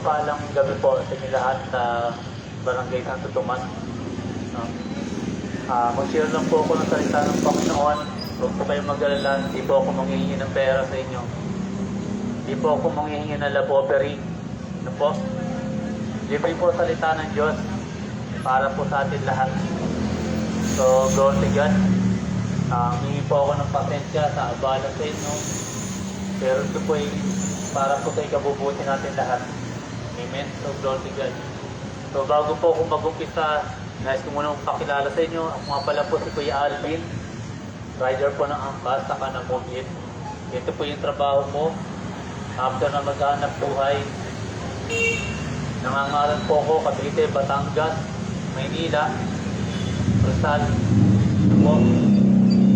Mapagpalang gabi po sa inyo lahat sa Barangay Santo Tomas. No? Mag-share lang po ako ng salita ng Panginoon. Huwag po kayong mag-alala, hindi po ako manghihingi ng pera sa inyo. Hindi po ako manghihingi ng love offering. Ano po? Libre po salita ng Diyos para po sa atin lahat. So, glory to God. Hingi po ako ng pasensya sa abala sa inyo. Pero ito po ay para po sa ikabubuti natin lahat. Amen. So, glory to God. So, bago po ako mag-umpisa, nais ko muna pakilala sa inyo. Ako nga pala po si Kuya Alvin, rider po ng angkas, saka ng mobile. Ito po yung trabaho mo. After na maghanap buhay, nangangalan po ako, Cavite, Batangas, Maynila, Rizal.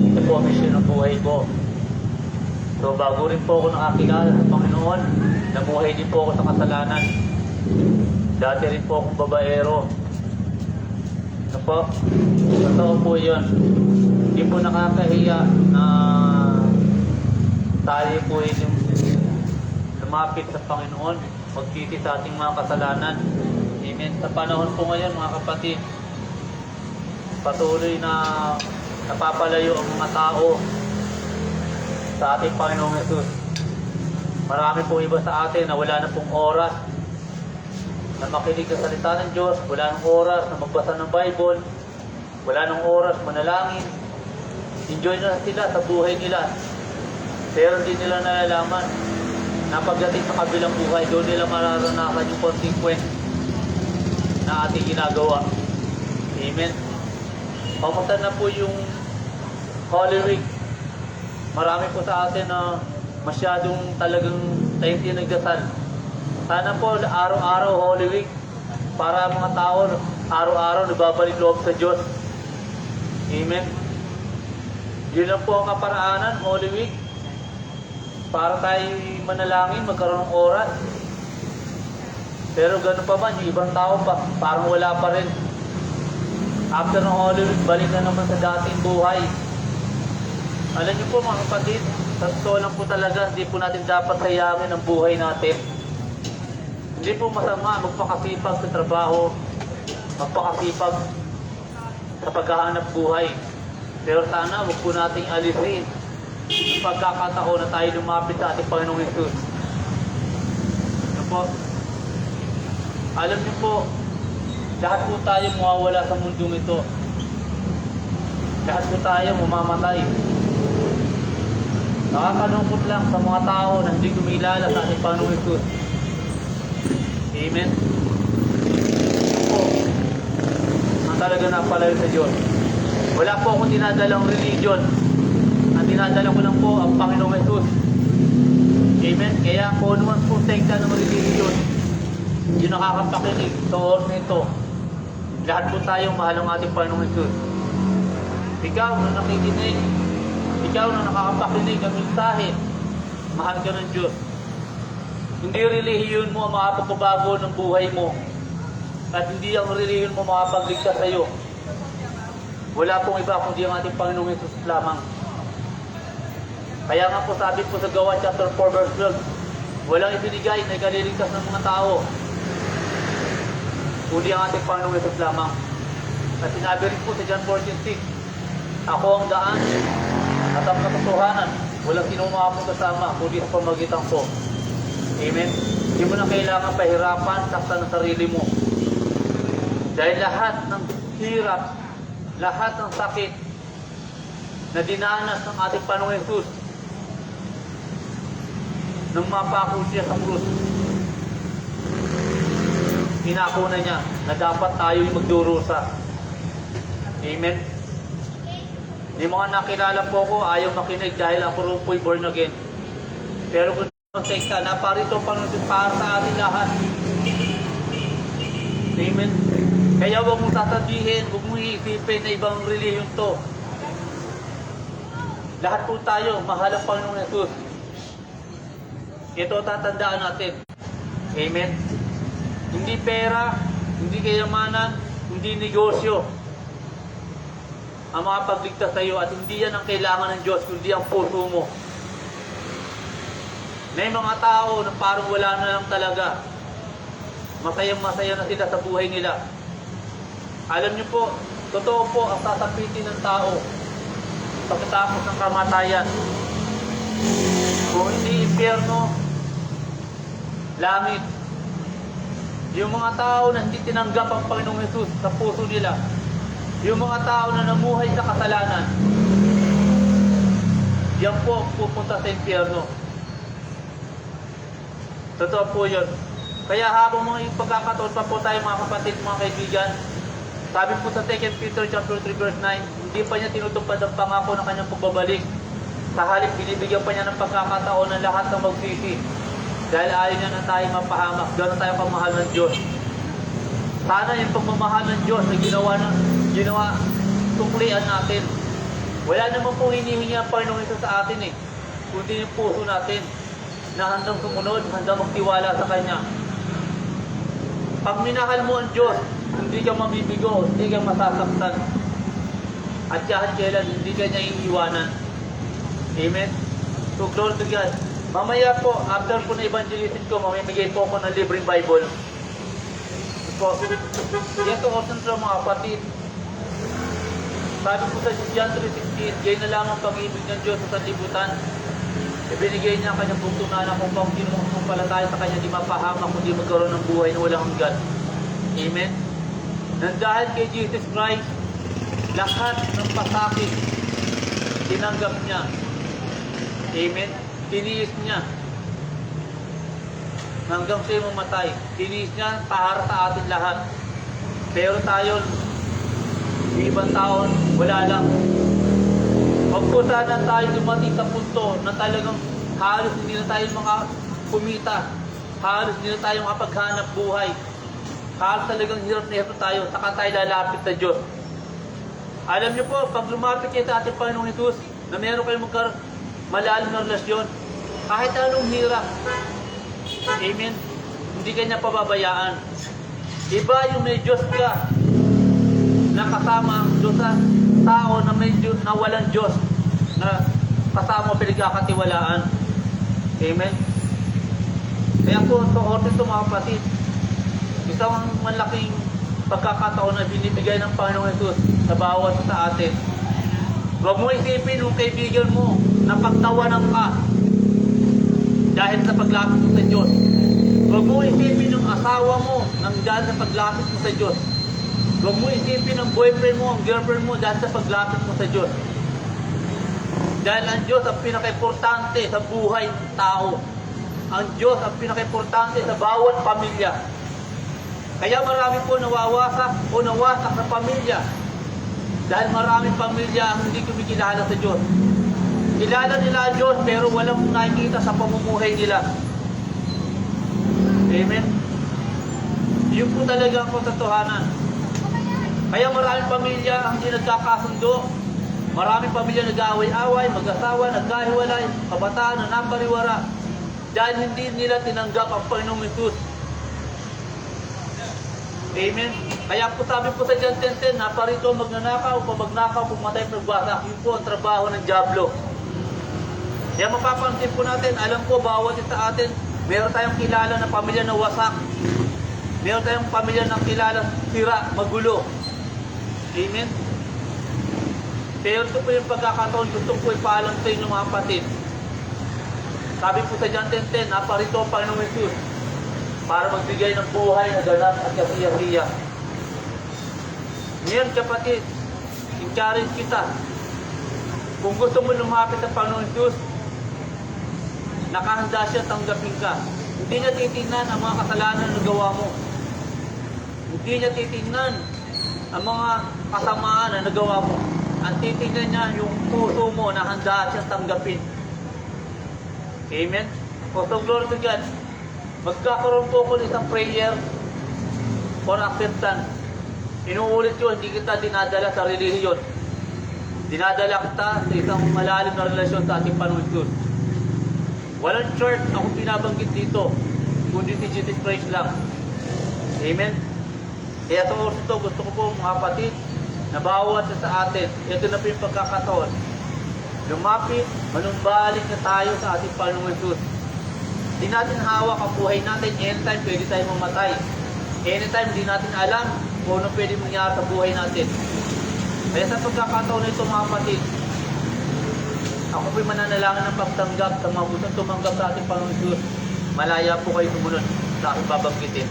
Ito po ang mission ng buhay ko. So bago rin po ako nakakilala sa Panginoon, namuhay din po ako sa kasalanan. Dati rin po akong babaero. Ano po? Totoo po yun. Hindi po nakakahiya na tayo po yung lumapit sa Panginoon, magtiti sa ating mga kasalanan. Amen. Sa panahon po ngayon mga kapatid, patuloy na napapalayo ang mga tao sa ating Panginoong Jesus. Marami pong iba sa atin na wala na pong oras na makinig sa salita ng Diyos, wala nang oras na magbasa ng Bible, wala nang oras manalangin. Enjoy na sila sa buhay nila. Pero hindi nila nalalaman na pagdating sa kabilang buhay, doon nila mararanasan yung consequence na ating ginagawa. Amen. Pamunta na po yung Holy Week. Marami po sa atin na masyadong talagang tayo nagdasal. Sana po araw-araw Holy Week para mga tao araw-araw nababalik loob sa Diyos. Amen. Yun lang po ang kaparaanan, Holy Week. Para tayo manalangin, magkaroon ng oras. Pero gano'n pa man, yung ibang tao pa, parang wala pa rin. After ng Holy Week, balik na naman sa dating buhay. Alam niyo po mga kapatid, sa totoo lang po talaga, hindi po natin dapat sayangin ang buhay natin. Hindi po masama magpakasipag sa trabaho, magpakasipag sa paghahanap buhay. Pero sana huwag po nating alisin yung pagkakataon na tayo lumapit sa ating Panginoong Jesus. Ano po? Alam niyo po, lahat po tayo mawawala sa mundong ito. Lahat po tayo mamamatay. Nakakalungkot lang sa mga tao na hindi kumilala sa ating Panginoong Jesus. Amen. Po, ang talaga napalayo sa Diyos. Wala po akong dinadalang religion. Ang dinadala ko lang po ang Panginoong Jesus. Amen. Kaya kung naman po sekta ng religion, yung nakakapakinig sa oras nito, lahat po tayong mahal ang ating Panginoong Jesus. Ikaw na nakikinig, ikaw na nakakapakinig ang mensahe, mahal ka ng Diyos. Hindi relihiyon mo ang makapagbabago ng buhay mo. At hindi ang relihiyon mo makapagligtas sa iyo. Wala pong iba kundi ang ating Panginoong Jesus lamang. Kaya nga po sabi po sa Gawa chapter 4 verse 12, walang ibinigay na ikaliligtas ng mga tao kundi ang ating Panginoong Jesus lamang. At sinabi rin po sa John 14:6, ako ang daan at ang katotohanan, walang sino makapunta kasama kundi sa pamagitan ko. Amen. Hindi mo na kailangan pahirapan, saktan ng sarili mo. Dahil lahat ng hirap, lahat ng sakit na dinanas ng ating Panginoong Jesus nung mapako siya sa krus, inako na niya na dapat tayo yung magdurusa. Amen. Yung mga nakilala po ko, ayaw makinig dahil ako rin po'y born again. Pero kung sekta, naparito para sa ating lahat. Amen. Kaya huwag mong sasabihin, huwag mong iisipin na ibang relihiyon to. Lahat po tayo, mahal ang Panginoong Jesus. Ito tatandaan natin. Amen. Hindi pera, hindi kayamanan, hindi negosyo ang makapagligtas sa iyo, at hindi yan ang kailangan ng Diyos, kundi ang puso mo. May mga tao na parang wala na lang talaga. masayang-masaya na sila sa buhay nila. Alam niyo po, totoo po ang sasapitin ng tao pagkatapos ng kamatayan. Kung hindi impyerno, langit. Yung mga tao na hindi tinanggap ang Panginoong Hesus sa puso nila, yung mga tao na namuhay sa kasalanan, yan po pupunta sa impyerno. Totoo po yun. Kaya habang mga pagkakataon pa po tayo mga kapatid, mga kaibigan, sabi po sa 2 Peter chapter 3 verse 9, hindi pa niya tinutupad ang pangako ng kanyang pagbabalik. Sa halip, binibigyan pa niya ng pagkakataon ng lahat ng magsisi. Dahil ayaw niya na tayo mapahamak, gano'n tayo pagmahal ng Diyos. Sana yung pagmamahal ng Diyos na ginawa, tuklian natin. Wala naman pong hinihingi ang Panginoon ito sa atin kundi yung puso natin na handang sumunod, handang magtiwala sa Kanya. Pag minahal mo ang Diyos, hindi ka mabibigo, hindi ka masasaktan. At kahit kailan, hindi ka niya iiwanan. Amen? So, glory to God. Mamaya po, after po na evangelism ko, mamimigay po ako ng libreng Bible. Po, yan to awesome sa mga kapatid. Sabi po sa John 3:16, gayon na lang ang pag-ibig ng Diyos sa sanlibutan. Ibinigay niya ang kanyang bugtunan na kung pang sinusumpalataya sa kanya, di mapahamak, kundi magkaroon ng buhay na walang hanggan. Amen? Nang dahil kay Jesus Christ, lahat ng pasakit, tinanggap niya. Amen? Tiniis niya. Hanggang siya mamatay. Tiniis niya para sa atin lahat. Pero tayo, ibang taon, wala lang. Huwag po sana tayo dumating sa punto na talagang halos hindi na tayo kumita. Halos hindi na tayo makapaghanap buhay. Halos talagang hirap na hirap tayo. Saka tayo lalapit sa Diyos. Alam niyo po, pag lumapit kayo sa ating Panginoong Hesus, na meron kayong malalim na relasyon, kahit anong hirap, amen, hindi ka niya pababayaan. Iba yung may Diyos ka, na kasama doon sa tao na may Diyos, na walang Diyos, na kasama pinagkakatiwalaan. Amen? Kaya po, ito mga kapatid, isang malaking pagkakataon na binibigay ng Panginoong Hesus sa bawat sa atin. Huwag mo isipin yung kaibigan mo na pagtawanan ka dahil sa paglapit mo sa Diyos. Huwag mo isipin yung asawa mo nang dahil sa paglapit mo sa Diyos. Huwag mo isipin ang boyfriend mo, ang girlfriend mo dahil sa paglapit mo sa Diyos. Dahil ang Diyos ang pinaka-importante sa buhay ng tao. Ang Diyos ang pinaka-importante sa bawat pamilya. Kaya marami po nawawasak o nawasak na pamilya. Dahil maraming pamilya ang hindi kumikilala sa Diyos. Kilala nila ang Diyos pero walang nakikita sa pamumuhay nila. Amen? Yun po talaga ang katotohanan. Kaya maraming pamilya ang hindi nagkakasundo. Maraming pamilya nag-aaway-away, mag-asawa, nagkahiwalay, kabataan na napariwara. Dahil hindi nila tinanggap ang Panginoong Hesus. Amen? Kaya po sabi po sa John 10:10, naparito magnanakaw, pumagnakaw, pumatay, pagwasak. Yun po ang trabaho ng dyablo. Kaya mapapansin po natin, alam ko bawat isa atin, meron tayong kilala na pamilya na wasak. Meron tayong pamilya na kilala sira, magulo. Amen? Pero ito po yung pagkakataon, gusto ko ipaalam sa inyo mga kapatid. Sabi po sa John 10:10, naparito ang Panginoong Hesus para magbigay ng buhay na ganap at kasiya-siya. Ngayon kapatid, encourage kita. Kung gusto mo lumapit sa Panginoong Hesus, nakahanda siya tanggapin ka. Hindi niya titingnan ang mga kasalanan na gawa mo. Hindi niya titingnan ang mga kasamaan na nagawa mo. Ang titingnan niya yung puso mo na handa siya tanggapin. Amen? So glory to God. Magkakaroon po ako ng isang prayer for acceptance. Inuulit ko, hindi kita dinadala sa relihiyon. Dinadala kita sa isang malalim na relasyon sa ating Panginoon Hesus. Walang church akong binabanggit dito, kundi si Jesus Christ lang. Amen? Kaya sa oras ito, gusto ko po mga kapatid, na bawat sa atin, ito na po yung pagkakataon. Lumapit, manumbalik na tayo sa ating Panginoong Hesus. Di natin hawak ang buhay natin, anytime pwede tayo mamatay. anytime, hindi natin alam kung ano pwede mangyari sa buhay natin. Kaya sa pagkakataon na ito mga kapatid, ako po'y mananalangin ng pagtanggap sa mga gustong tumanggap sa ating Panginoon Diyos. Malaya po kayo sumunod sa aking babanggitin.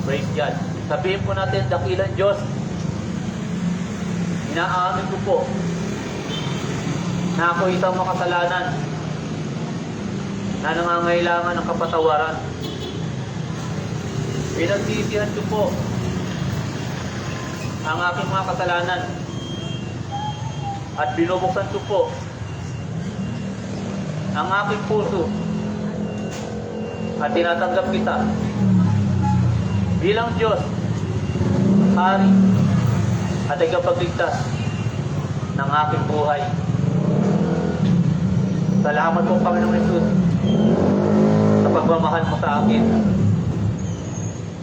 Praise God. Sabihin po natin, dakilang Diyos, inaamin ko po na ako isang makasalanan na nangangailangan ng kapatawaran. Pinagsisihan ko po ang aking mga kasalanan at binubuksan ko po ang aking puso at tinatanggap kita bilang Diyos, Hari at tagapagligtas ng aking buhay. Salamat po Panginoong Jesus sa pagmamahal mo sa akin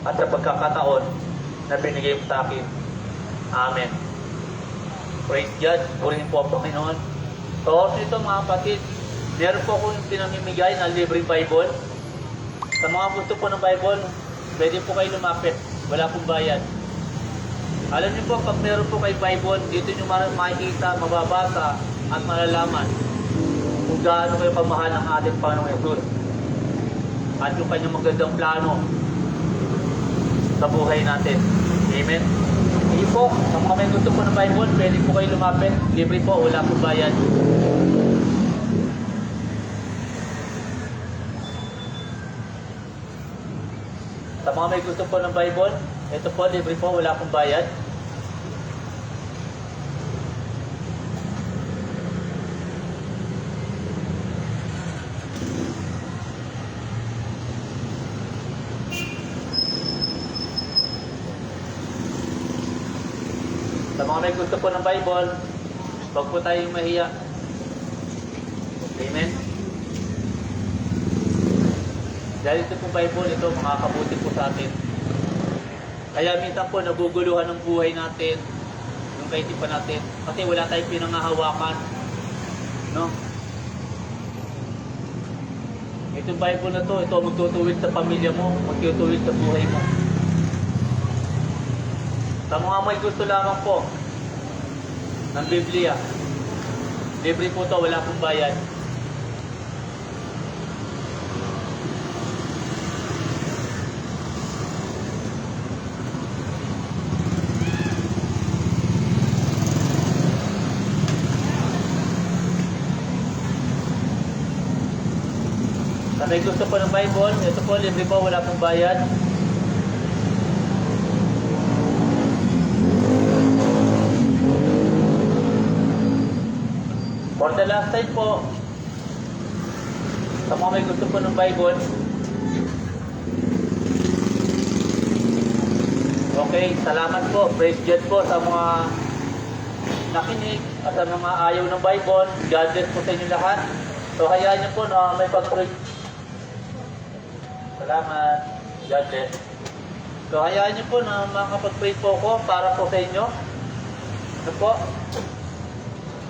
at sa pagkakataon na binigay mo sa akin. Amen. Praise God. Purihin po ang Panginoon. So, ito mga kapatid, meron po akong pinamimigay na libreng Bible. Sa mga gusto po ng Bible, pwede po kayo lumapit. Wala pong bayad. Alam niyo po, pag meron po kayo Bible, dito niyo makikita, mababasa at malalaman kung gaano kayo pamahal ng ating Panginoong Jesus at yung kanyang magandang plano sa buhay natin. Amen. Sige po, sa mga may gusto po ng Bible, pwede po kayo lumapit. Libre po, wala po bayad. Sa mga may gusto po ng Bible, ito po, libre po, wala pong bayad. Sa mga may gusto po ng Bible, huwag po tayong mahiya. Amen? Dahil ito pong Bible, ito makakabuti po sa atin. Kaya minsan po naguguluhan ng buhay natin, yung kaisipan natin, kasi wala tayong pinangahawakan. No? Itong Bible na to, ito magtutuwid sa pamilya mo, magtutuwid sa buhay mo. Sa mga may gusto lamang po ng Biblia, libre po to, wala pong bayad. Sa may gusto po ng Bible, ito po, libre po, wala pong bayad. For the last time po, sa mga may gusto po ng Bible, okay, salamat po, praise God po sa mga nakinig at sa mga ayaw ng Bible. God bless po sa inyo lahat. So hayaan niyo po na may pag-pray. Salamat, God bless. So hayaan niyo po na makapag-pray po ako para po sa inyo. Ano po?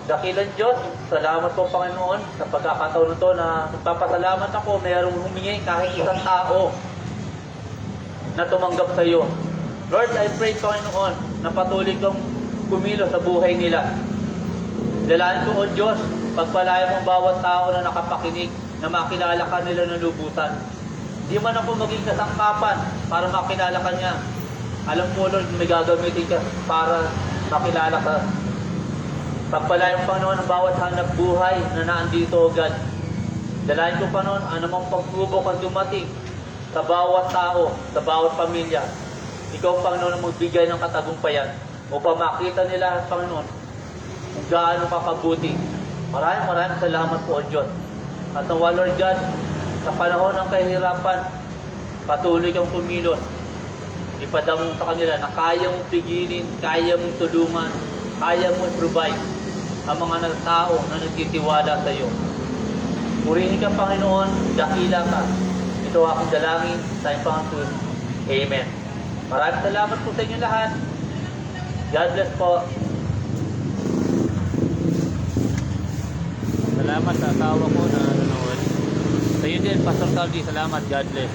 Dakilang Diyos, salamat po Panginoon sa pagkakataon na ito na nagpapasalamat ako, mayroong humingi kahit isang tao na tumanggap sa iyo. Lord, I pray Panginoon na patuloy kang kumilos sa buhay nila. Dalaan ko o Diyos, pagpalayan mong bawat tao na nakapakinig na makilala ka nila ng lubusan. Di man ako maging kasangkapan para makilala ka niya. Alam mo Lord, may gagamitin ka para makilala ka. Pagpalain mo Panginoon ang bawat hanap buhay na naandito, God. Dalayan ko Panginoon, anumang pagsubok ang dumating sa bawat tao, sa bawat pamilya. Ikaw Panginoon ang magbigay ng katagumpayan upang makita nila Panginoon kung gaano kakabuti. Maraming salamat po o Diyos. At nawa Lord God, sa panahon ng kahirapan, patuloy kang kumilos. Ipadamong sa kanila na kaya mong pigilin, kaya mong tulungan, kaya mong provide ang mga tao na nagtitiwala sa iyo. Purihin ka Panginoon, dakila ka. Ito aking dalangin sa iyong Panginoon. Amen. Maraming salamat po sa inyo lahat. God bless po. Salamat sa asawa ko na nanonood. Sa iyo din, Pastor Saldi, salamat. God bless.